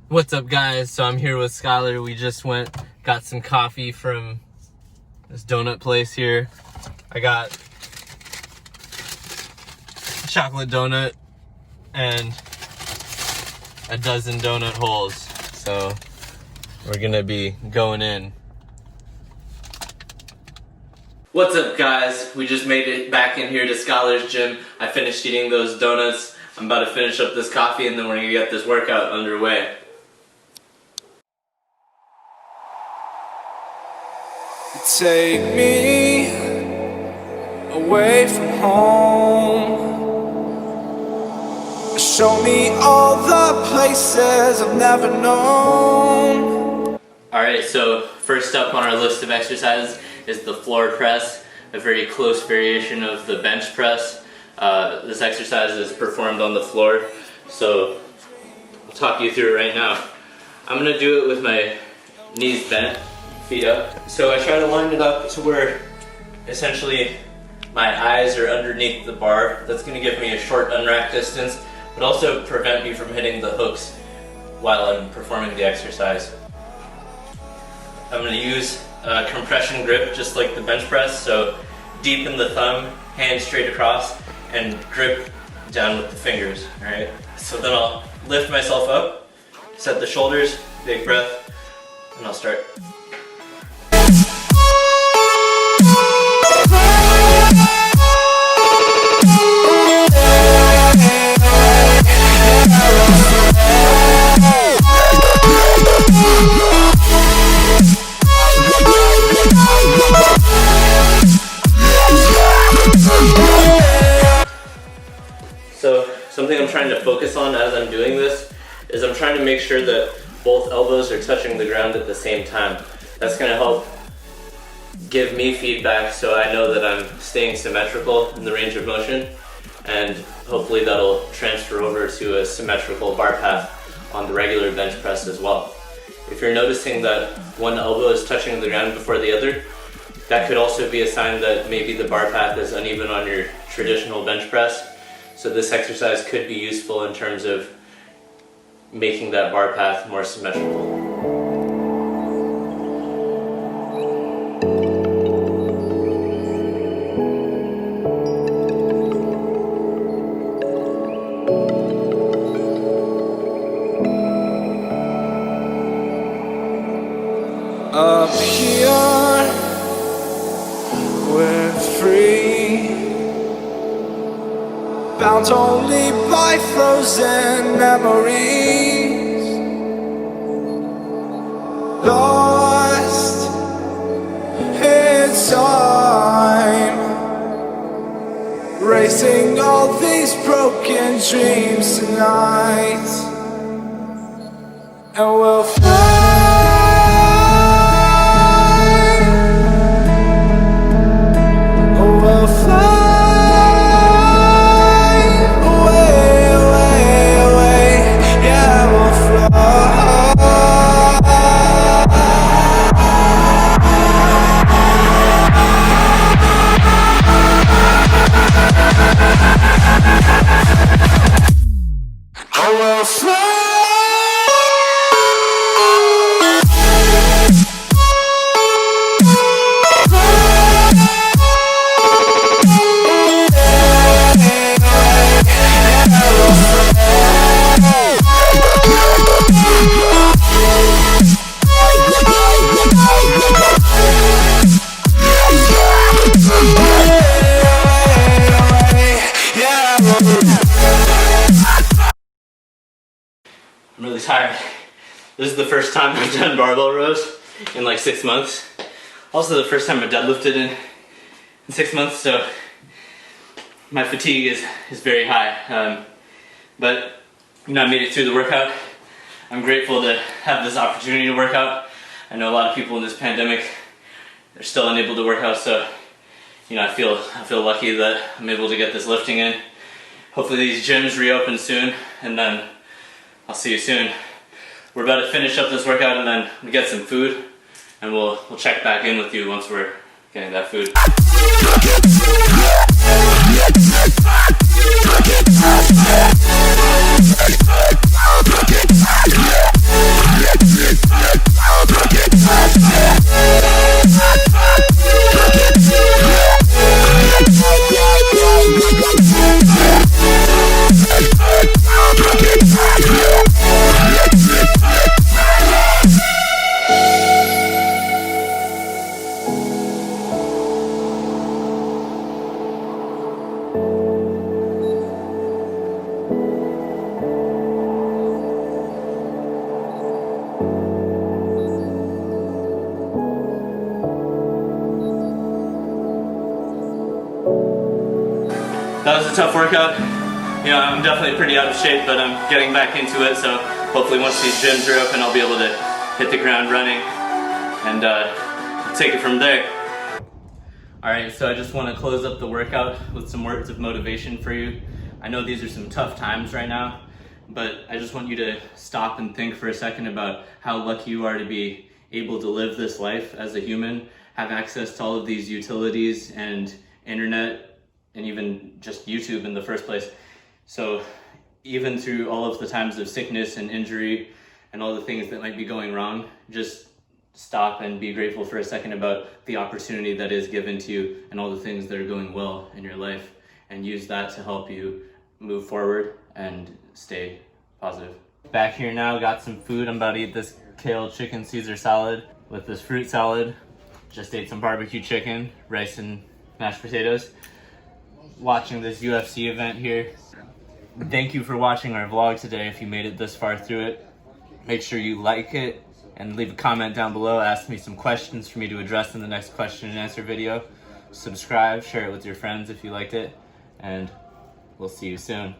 What's up, guys? So I'm here with Skylar. We just got some coffee from this donut place here. I got a chocolate donut and a dozen donut holes. So we're gonna be going in. What's up, guys? We just made it back in here to Skylar's gym. I finished eating those donuts. I'm about to finish up this coffee and then we're gonna get this workout underway. Take me away from home. Show me all the places I've never known. Alright, so first up on our list of exercises is the floor press, a very close variation of the bench press. This exercise is performed on the floor, so I'll talk you through it right now. I'm going to do it with my knees bent, feet up. So I try to line it up to where essentially my eyes are underneath the bar. That's going to give me a short unrack distance, but also prevent me from hitting the hooks while I'm performing the exercise. I'm going to use a compression grip just like the bench press, so deep in the thumb, hand straight across, and grip down with the fingers. Alright, so then I'll lift myself up, set the shoulders, big breath, and I'll start. So something I'm trying to focus on as I'm doing this is I'm trying to make sure that both elbows are touching the ground at the same time. That's going to help give me feedback so I know that I'm staying symmetrical in the range of motion, and hopefully that'll transfer over to a symmetrical bar path on the regular bench press as well. If you're noticing that one elbow is touching the ground before the other, that could also be a sign that maybe the bar path is uneven on your traditional bench press. So this exercise could be useful in terms of making that bar path more symmetrical. Up here, we're free, bound only by frozen memories, lost in time, racing all these broken dreams tonight, and we'll fly. I'm really tired. This is the first time I've done barbell rows in like 6 months. Also the first time I've deadlifted in 6 months, so my fatigue is very high. But you know, I made it through the workout. I'm grateful to have this opportunity to work out. I know a lot of people in this pandemic, they're still unable to work out, so you know, I feel lucky that I'm able to get this lifting in. Hopefully these gyms reopen soon, and then I'll see you soon. We're about to finish up this workout and then we get some food, and we'll check back in with you once we're getting that food. that was a tough workout. You know, I'm definitely pretty out of shape, but I'm getting back into it, so hopefully once these gyms are open, I'll be able to hit the ground running and take it from there. Alright, so I just want to close up the workout with some words of motivation for you. I know these are some tough times right now, but I just want you to stop and think for a second about how lucky you are to be able to live this life as a human, have access to all of these utilities and internet, and even just YouTube in the first place. So even through all of the times of sickness and injury and all the things that might be going wrong, just stop and be grateful for a second about the opportunity that is given to you and all the things that are going well in your life, and use that to help you move forward and stay positive. Back here now, got some food. I'm about to eat this kale chicken Caesar salad with this fruit salad. Just ate some barbecue chicken, rice and mashed potatoes. Watching this UFC event here. Thank you for watching our vlog today. If you made it this far through it, make sure you like it and leave a comment down below. Ask me some questions for me to address in the next question and answer video. Subscribe, share it with your friends if you liked it, and we'll see you soon.